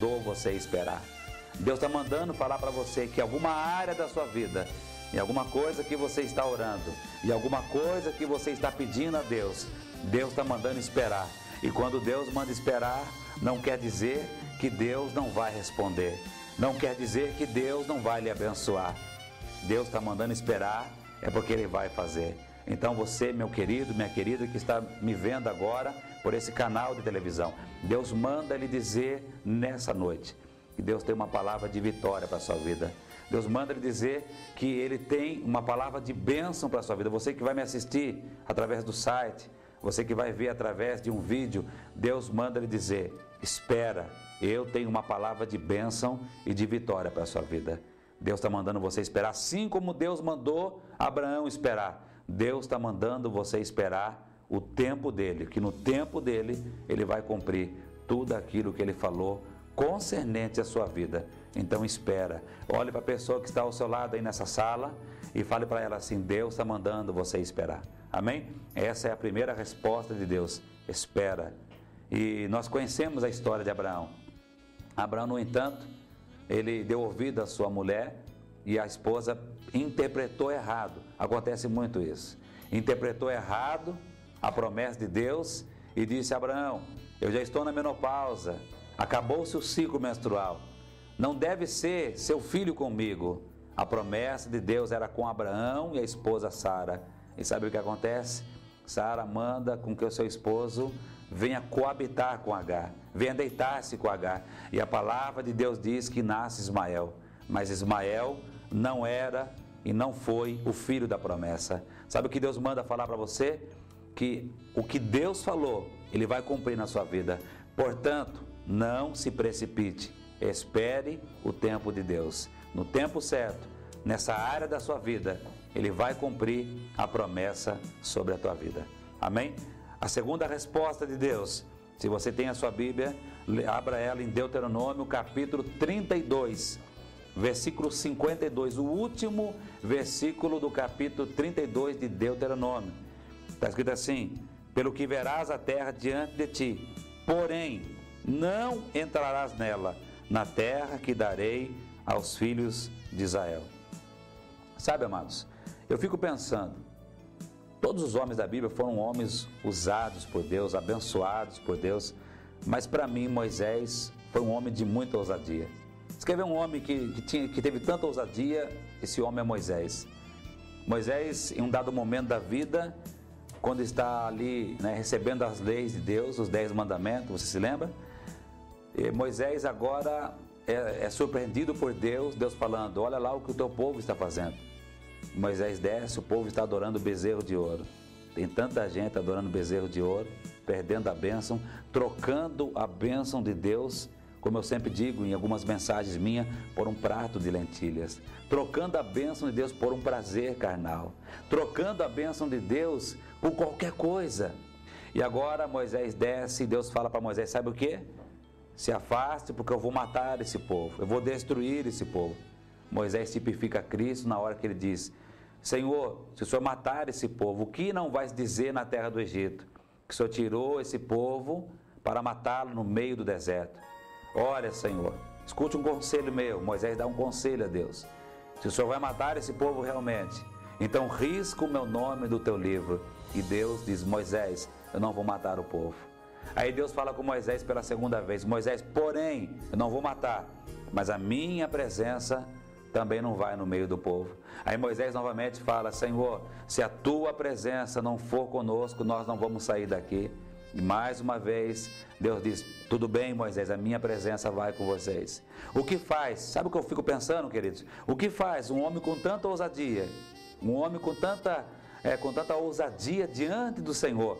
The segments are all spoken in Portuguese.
mandou você esperar. Deus está mandando falar para você que alguma área da sua vida, em alguma coisa que você está orando, e alguma coisa que você está pedindo a Deus, Deus está mandando esperar. E quando Deus manda esperar, não quer dizer que Deus não vai responder, não quer dizer que Deus não vai lhe abençoar. Deus está mandando esperar, é porque Ele vai fazer. Então você, meu querido, minha querida, que está me vendo agora por esse canal de televisão, Deus manda lhe dizer nessa noite que Deus tem uma palavra de vitória para a sua vida. Deus manda lhe dizer que Ele tem uma palavra de bênção para a sua vida. Você que vai me assistir através do site, você que vai ver através de um vídeo, Deus manda lhe dizer: espera, eu tenho uma palavra de bênção e de vitória para a sua vida. Deus está mandando você esperar, assim como Deus mandou Abraão esperar. Deus está mandando você esperar o tempo dele, que no tempo dele Ele vai cumprir tudo aquilo que Ele falou concernente à sua vida. Então espera, olhe para a pessoa que está ao seu lado aí nessa sala e fale para ela assim: Deus está mandando você esperar. Amém? Essa é a primeira resposta de Deus: espera. E nós conhecemos a história de Abraão. Abraão, no entanto, ele deu ouvido à sua mulher e a esposa interpretou errado. Acontece muito isso. Interpretou errado a promessa de Deus e disse: Abraão, eu já estou na menopausa, acabou-se o ciclo menstrual, não deve ser seu filho comigo. A promessa de Deus era com Abraão e a esposa Sara. E sabe o que acontece? Sara manda com que o seu esposo venha coabitar com Agar, venha deitar-se com Agar. E a palavra de Deus diz que nasce Ismael. Mas Ismael não era e não foi o filho da promessa. Sabe o que Deus manda falar para você? Que o que Deus falou, Ele vai cumprir na sua vida. Portanto, não se precipite. Espere o tempo de Deus. No tempo certo, nessa área da sua vida, Ele vai cumprir a promessa sobre a tua vida. Amém? A segunda resposta de Deus, se você tem a sua Bíblia, abra ela em Deuteronômio capítulo 32, versículo 52, o último versículo do capítulo 32 de Deuteronômio. Está escrito assim: pelo que verás a terra diante de ti, porém não entrarás nela, na terra que darei aos filhos de Israel. Sabe, amados, eu fico pensando, todos os homens da Bíblia foram homens usados por Deus, abençoados por Deus, mas para mim Moisés foi um homem de muita ousadia. Você quer ver um homem que teve tanta ousadia? Esse homem é Moisés. Moisés, em um dado momento da vida, quando está ali, recebendo as leis de Deus, os 10 mandamentos, você se lembra? E Moisés agora é surpreendido por Deus, Deus falando: olha lá o que o teu povo está fazendo. Moisés desce, o povo está adorando bezerro de ouro. Tem tanta gente adorando bezerro de ouro, perdendo a bênção, trocando a bênção de Deus, como eu sempre digo em algumas mensagens minhas, por um prato de lentilhas, trocando a bênção de Deus por um prazer carnal, trocando a bênção de Deus por qualquer coisa. E agora Moisés desce e Deus fala para Moisés: sabe o que? Se afaste, porque eu vou matar esse povo, eu vou destruir esse povo. Moisés tipifica Cristo na hora que ele diz: Senhor, se o Senhor matar esse povo, o que não vais dizer na terra do Egito? Que o Senhor tirou esse povo para matá-lo no meio do deserto. Olha, Senhor, escute um conselho meu. Moisés dá um conselho a Deus: se o Senhor vai matar esse povo realmente, então risca o meu nome do teu livro. E Deus diz: Moisés, eu não vou matar o povo. Aí Deus fala com Moisés pela segunda vez: Moisés, porém, eu não vou matar, mas a minha presença também não vai no meio do povo. Aí Moisés novamente fala: Senhor, se a tua presença não for conosco, nós não vamos sair daqui. E mais uma vez Deus diz: tudo bem, Moisés, a minha presença vai com vocês. O que faz? Sabe o que eu fico pensando, queridos? O que faz um homem com tanta ousadia, um homem com tanta ousadia diante do Senhor?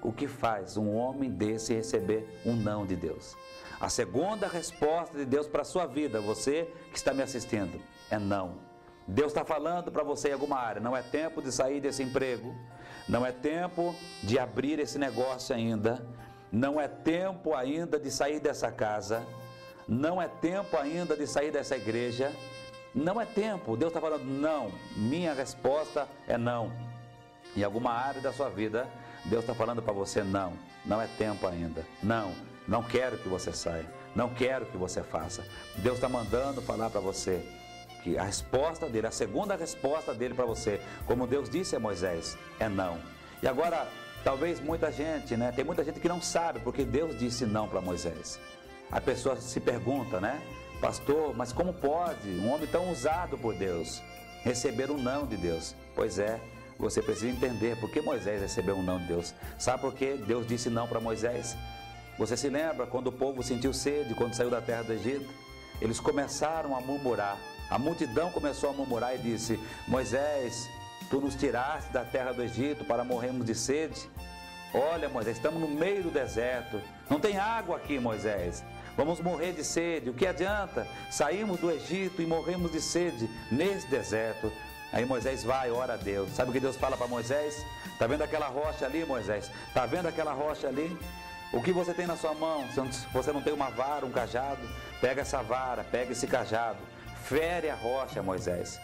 O que faz um homem desse receber um não de Deus? A segunda resposta de Deus para a sua vida, você que está me assistindo, é não. Deus está falando para você em alguma área: não é tempo de sair desse emprego, não é tempo de abrir esse negócio ainda, não é tempo ainda de sair dessa casa, não é tempo ainda de sair dessa igreja, não é tempo. Deus está falando: não, minha resposta é não. Em alguma área da sua vida, Deus está falando para você: não, não é tempo ainda, não quero que você saia, não quero que você faça. Deus está mandando falar para você que a resposta dele, a segunda resposta dele para você, como Deus disse a Moisés, é não. E agora, talvez muita gente, né? Tem muita gente que não sabe porque Deus disse não para Moisés. A pessoa se pergunta, né? Pastor, mas como pode um homem tão usado por Deus receber um não de Deus? Pois é, você precisa entender por que Moisés recebeu um não de Deus. Sabe por que Deus disse não para Moisés? Você se lembra quando o povo sentiu sede, quando saiu da terra do Egito? Eles começaram a murmurar. A multidão começou a murmurar e disse: Moisés, tu nos tiraste da terra do Egito para morrermos de sede. Olha, Moisés, estamos no meio do deserto. Não tem água aqui, Moisés. Vamos morrer de sede. O que adianta? Saímos do Egito e morremos de sede nesse deserto. Aí Moisés vai, ora a Deus. Sabe o que Deus fala para Moisés? Está vendo aquela rocha ali, Moisés? Está vendo aquela rocha ali? O que você tem na sua mão? Se você não tem uma vara, um cajado, pega essa vara, pega esse cajado, fere a rocha, Moisés.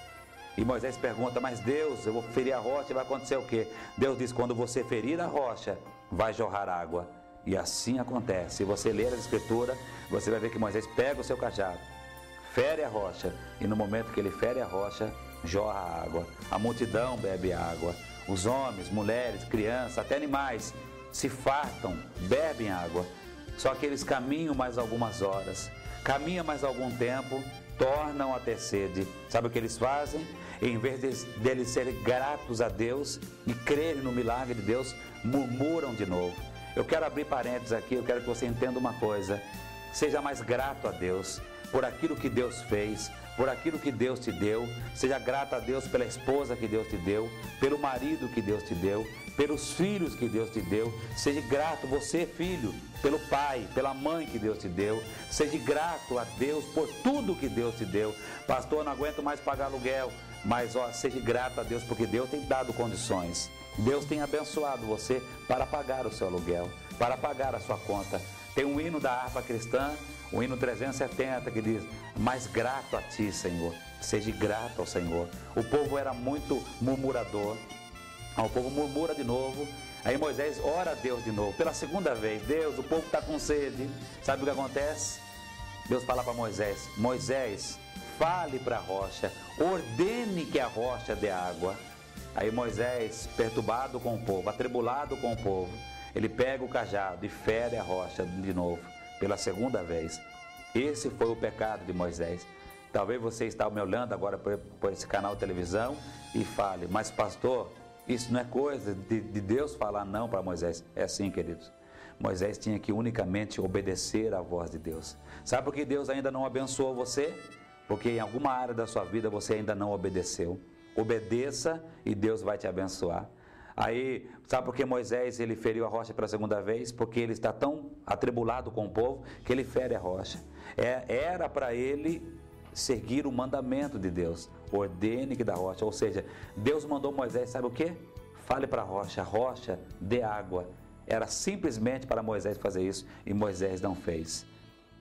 E Moisés pergunta: mas Deus, eu vou ferir a rocha e vai acontecer o quê? Deus diz: quando você ferir a rocha, vai jorrar água. E assim acontece. Se você ler a Escritura, você vai ver que Moisés pega o seu cajado, fere a rocha, e no momento que ele fere a rocha, jorra água. A multidão bebe água. Os homens, mulheres, crianças, até animais se fartam, bebem água. Só que eles caminham mais algumas horas, caminham mais algum tempo, tornam a ter sede. Sabe o que eles fazem? Em vez deles serem gratos a Deus e crerem no milagre de Deus, murmuram de novo. Eu quero abrir parênteses aqui, eu quero que você entenda uma coisa. Seja mais grato a Deus por aquilo que Deus fez, por aquilo que Deus te deu. Seja grato a Deus pela esposa que Deus te deu, pelo marido que Deus te deu, pelos filhos que Deus te deu. Seja grato, você filho, pelo pai, pela mãe que Deus te deu. Seja grato a Deus por tudo que Deus te deu. Pastor, não aguento mais pagar aluguel. Mas seja grato a Deus porque Deus tem dado condições. Deus tem abençoado você para pagar o seu aluguel, para pagar a sua conta. Tem um hino da harpa cristã, o hino 370, que diz: mais grato a ti, Senhor. Seja grato ao Senhor. O povo era muito murmurador. O povo murmura de novo. Aí Moisés ora a Deus de novo, pela segunda vez. Deus, o povo está com sede. Sabe o que acontece? Deus fala para Moisés: Moisés, fale para a rocha, ordene que a rocha dê água. Aí Moisés, perturbado com o povo, atribulado com o povo, ele pega o cajado e fere a rocha de novo, pela segunda vez. Esse foi o pecado de Moisés. Talvez você está me olhando agora por esse canal de televisão e fale: mas pastor, isso não é coisa de Deus falar não para Moisés. É assim, queridos. Moisés tinha que unicamente obedecer à voz de Deus. Sabe por que Deus ainda não abençoou você? Porque em alguma área da sua vida você ainda não obedeceu. Obedeça e Deus vai te abençoar. Aí, sabe por que Moisés ele feriu a rocha pela segunda vez? Porque ele está tão atribulado com o povo que ele fere a rocha. Era para ele seguir o mandamento de Deus. Ordene que da rocha. Ou seja, Deus mandou Moisés, sabe o que? Fale para a rocha dê água. Era simplesmente para Moisés fazer isso e Moisés não fez.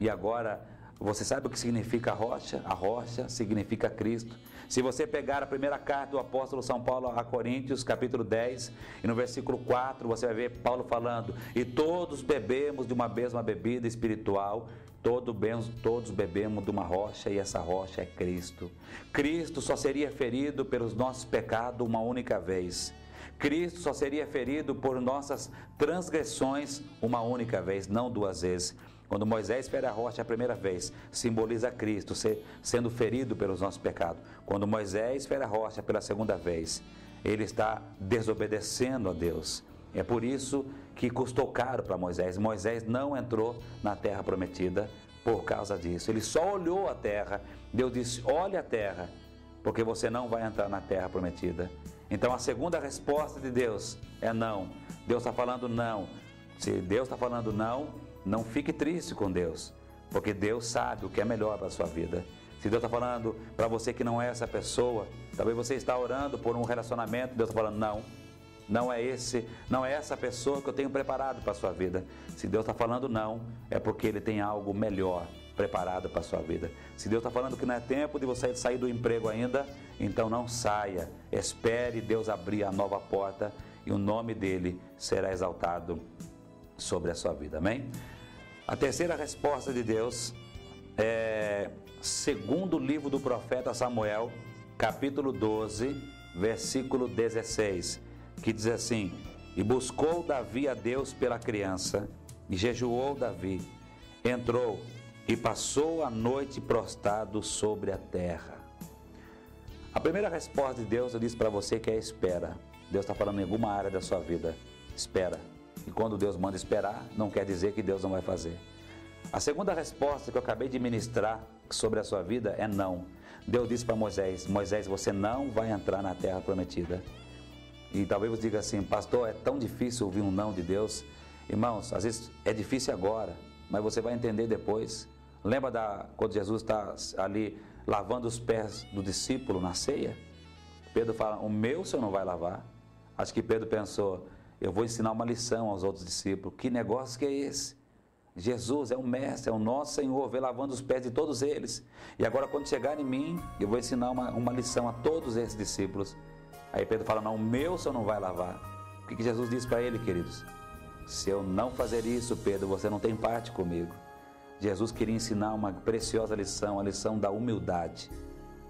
E agora, você sabe o que significa a rocha? A rocha significa Cristo. Se você pegar a primeira carta do apóstolo São Paulo a Coríntios, capítulo 10, e no versículo 4, você vai ver Paulo falando: e todos bebemos de uma mesma bebida espiritual, todos bebemos de uma rocha, e essa rocha é Cristo. Cristo só seria ferido pelos nossos pecados uma única vez. Cristo só seria ferido por nossas transgressões uma única vez, não duas vezes. Quando Moisés fere a rocha a primeira vez, simboliza Cristo sendo ferido pelos nossos pecados. Quando Moisés fere a rocha pela segunda vez, ele está desobedecendo a Deus. É por isso que custou caro para Moisés. Moisés não entrou na terra prometida por causa disso. Ele só olhou a terra. Deus disse: olhe a terra, porque você não vai entrar na terra prometida. Então a segunda resposta de Deus é não. Deus está falando não. Se Deus está falando não, não fique triste com Deus, porque Deus sabe o que é melhor para a sua vida. Se Deus está falando para você que não é essa pessoa, talvez você está orando por um relacionamento, Deus está falando não é essa pessoa que eu tenho preparado para a sua vida. Se Deus está falando não, é porque Ele tem algo melhor preparado para a sua vida. Se Deus está falando que não é tempo de você sair do emprego ainda, então não saia, espere Deus abrir a nova porta e o nome dele será exaltado sobre a sua vida, amém? A terceira resposta de Deus é segundo livro do profeta Samuel, capítulo 12, versículo 16, que diz assim: e buscou Davi a Deus pela criança, e jejuou Davi, entrou e passou a noite prostrado sobre a terra. A primeira resposta de Deus, eu disse para você, que é espera. Deus está falando em alguma área da sua vida, espera. E quando Deus manda esperar, não quer dizer que Deus não vai fazer. A segunda resposta que eu acabei de ministrar sobre a sua vida é não. Deus disse para Moisés: Moisés, você não vai entrar na terra prometida. E talvez você diga assim: pastor, é tão difícil ouvir um não de Deus. Irmãos, às vezes é difícil agora, mas você vai entender depois. Lembra quando Jesus está ali lavando os pés do discípulo na ceia? Pedro fala: o meu o senhor não vai lavar? Acho que Pedro pensou: eu vou ensinar uma lição aos outros discípulos. Que negócio que é esse? Jesus é o mestre, é o nosso Senhor, vem lavando os pés de todos eles. E agora quando chegar em mim, eu vou ensinar uma lição a todos esses discípulos. Aí Pedro fala: não, o meu o senhor não vai lavar. O que Jesus disse para ele, queridos? Se eu não fazer isso, Pedro, você não tem parte comigo. Jesus queria ensinar uma preciosa lição, a lição da humildade,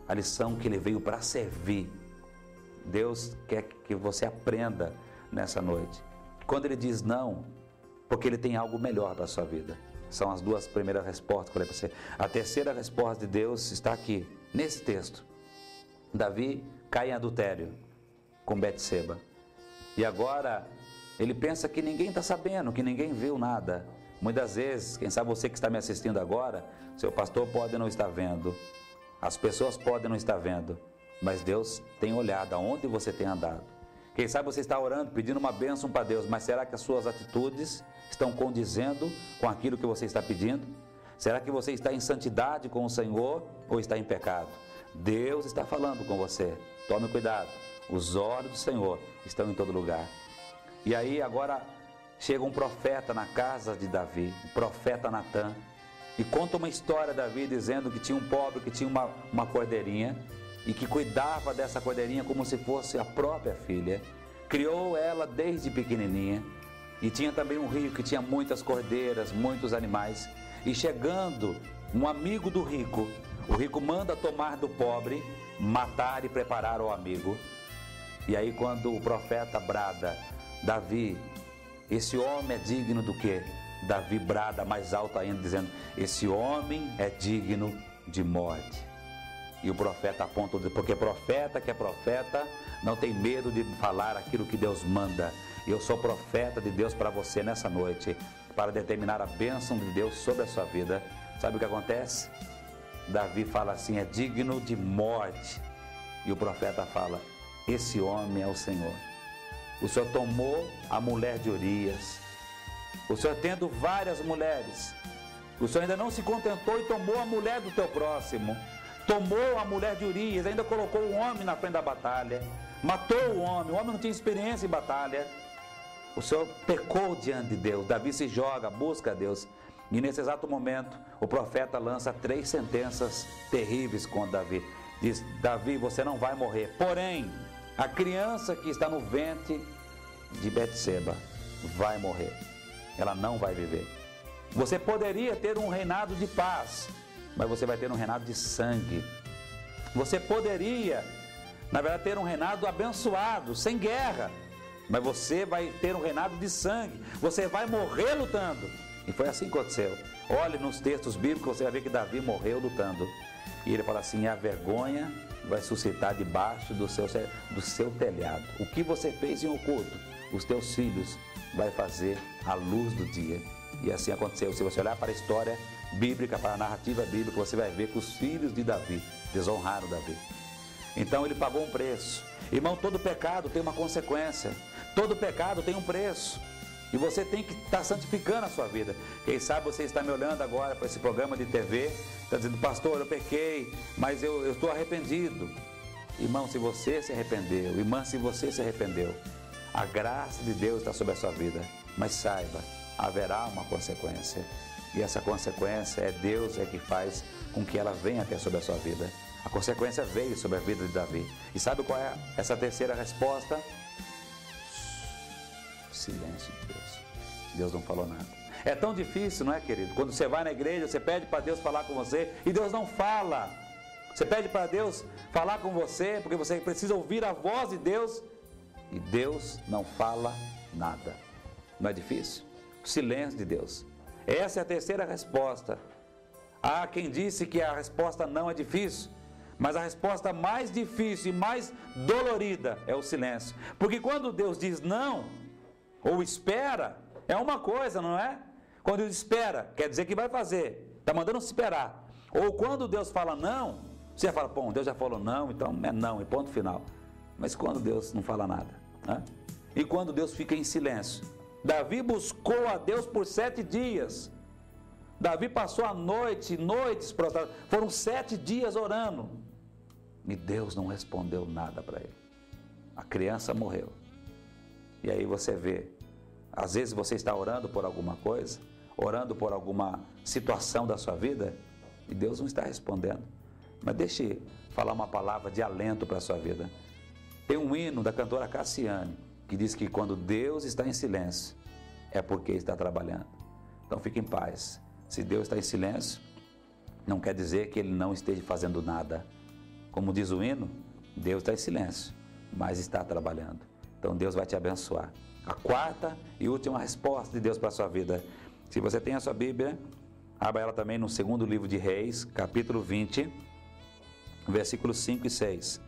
a lição que ele veio para servir. Deus quer que você aprenda nessa noite. Quando ele diz não, porque ele tem algo melhor para a sua vida. São as duas primeiras respostas que eu falei para você. A terceira resposta de Deus está aqui, nesse texto. Davi cai em adultério com Betseba. E agora ele pensa que ninguém está sabendo, que ninguém viu nada. Muitas vezes, quem sabe você que está me assistindo agora, seu pastor pode não estar vendo, as pessoas podem não estar vendo, mas Deus tem olhado aonde você tem andado. Quem sabe você está orando, pedindo uma bênção para Deus, mas será que as suas atitudes estão condizendo com aquilo que você está pedindo? Será que você está em santidade com o Senhor ou está em pecado? Deus está falando com você. Tome cuidado. Os olhos do Senhor estão em todo lugar. E aí agora chega um profeta na casa de Davi, o profeta Natã, e conta uma história de Davi dizendo que tinha um pobre que tinha uma cordeirinha e que cuidava dessa cordeirinha como se fosse a própria filha. Criou ela desde pequenininha. E tinha também um rico que tinha muitas cordeiras, muitos animais. E chegando um amigo do rico, o rico manda tomar do pobre, matar e preparar o amigo. E aí quando o profeta brada: Davi, esse homem é digno do quê? Davi brada mais alto ainda, dizendo: esse homem é digno de morte. E o profeta aponta, porque profeta que é profeta não tem medo de falar aquilo que Deus manda. E eu sou profeta de Deus para você nessa noite, para determinar a bênção de Deus sobre a sua vida. Sabe o que acontece? Davi fala assim: é digno de morte. E o profeta fala: esse homem é o Senhor. O Senhor tomou a mulher de Urias. O Senhor tendo várias mulheres. O Senhor ainda não se contentou e tomou a mulher do teu próximo. Tomou a mulher de Urias, ainda colocou o homem na frente da batalha. Matou o homem não tinha experiência em batalha. O Senhor pecou diante de Deus. Davi se joga, busca a Deus. E nesse exato momento, o profeta lança 3 sentenças terríveis contra Davi. Diz: Davi, você não vai morrer. Porém, a criança que está no ventre de Betseba vai morrer. Ela não vai viver. Você poderia ter um reinado de paz, mas você vai ter um reinado de sangue. Você poderia, na verdade, ter um reinado abençoado, sem guerra, mas você vai ter um reinado de sangue. Você vai morrer lutando. E foi assim que aconteceu. Olhe nos textos bíblicos, você vai ver que Davi morreu lutando. E ele fala assim: a vergonha vai suscitar debaixo do seu telhado. O que você fez em oculto, os teus filhos vai fazer à luz do dia. E assim aconteceu. Se você olhar para a história bíblica, para a narrativa bíblica, você vai ver que os filhos de Davi desonraram Davi. Então ele pagou um preço. Irmão, todo pecado tem uma consequência. Todo pecado tem um preço. E você tem que estar santificando a sua vida. Quem sabe você está me olhando agora para esse programa de TV, está dizendo: pastor, eu pequei, mas eu estou arrependido. Irmão, se você se arrependeu, irmã, se você se arrependeu, a graça de Deus está sobre a sua vida. Mas saiba, haverá uma consequência. E essa consequência é Deus que faz com que ela venha até sobre a sua vida. A consequência veio sobre a vida de Davi. E sabe qual é essa terceira resposta? Silêncio de Deus. Deus não falou nada. É tão difícil, não é, querido? Quando você vai na igreja, você pede para Deus falar com você e Deus não fala. Você pede para Deus falar com você porque você precisa ouvir a voz de Deus e Deus não fala nada. Não é difícil? O silêncio de Deus. Essa é a terceira resposta. Há quem disse que a resposta não é difícil, mas a resposta mais difícil e mais dolorida é o silêncio. Porque quando Deus diz não, ou espera, é uma coisa, não é? Quando Deus espera, quer dizer que vai fazer, está mandando se esperar. Ou quando Deus fala não, você fala, bom, Deus já falou não, então é não, e ponto final. Mas quando Deus não fala nada, né? E quando Deus fica em silêncio? Davi buscou a Deus por 7 dias. Davi passou a noite, noites prostrados. Foram 7 dias orando. E Deus não respondeu nada para ele. A criança morreu. E aí você vê, às vezes você está orando por alguma coisa, orando por alguma situação da sua vida, e Deus não está respondendo. Mas deixe eu falar uma palavra de alento para a sua vida. Tem um hino da cantora Cassiane, que diz que quando Deus está em silêncio, é porque está trabalhando. Então fique em paz. Se Deus está em silêncio, não quer dizer que Ele não esteja fazendo nada. Como diz o hino, Deus está em silêncio, mas está trabalhando. Então Deus vai te abençoar. A quarta e última resposta de Deus para a sua vida. Se você tem a sua Bíblia, abra ela também no segundo livro de Reis, capítulo 20, versículos 5 e 6.